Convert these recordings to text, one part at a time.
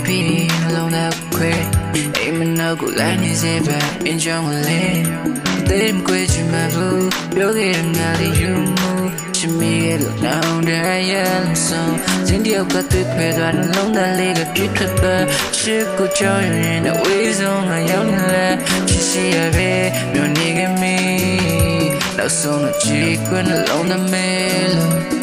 Pity alone that quick. Aiming no good line is it back in jungle lane. They didn't quit you, my boo. You'll get him now that you move. She me get look down there, I yell song. Cindy, I've got the bed, I don't know that leg of you could buy. She could join in the ways on my young lad. She see a bed, no nigga me. No song of cheek when alone the middle.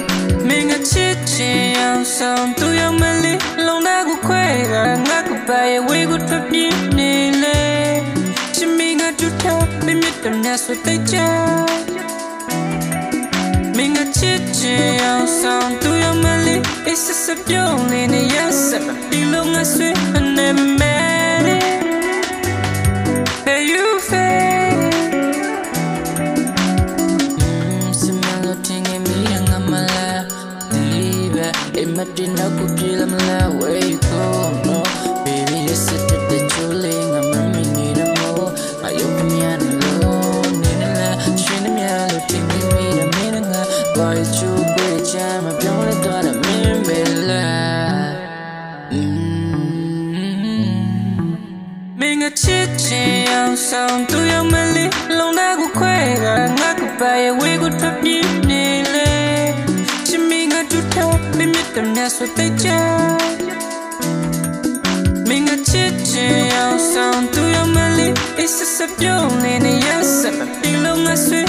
Mình ở chết treo xong tôi yêu mà lý lâu na của quê gà ngã của bài quê của pháp đi nề lệ chỉ mình ở chút theo bên biết tầm nhà suốt tay cha mình ở chết treo xong tôi yêu mà lý ít sẽ sắp vô lên này ya sẽ mà đi lâu ngã suy anh em mẹ đi hey you fail Imagine I could kill him like where you go, no Baby, you said that you're laying, I'm need a more I open me and alone, need a lot Shine me out, looking me, the meaning Boy, it's you, great jam, I've only got a million Mình ở chết treo xong tôi yêu mà lý lâu na của quê gà ngã của bài quê của pháp đi nề lệ chỉ mình ở chút theo bên biết tầm nhà suốt tay cha mình ở chết treo xong tôi yêu mà lý ít sẽ sắp vô lên này ya sẽ mà đi lâu ngã suy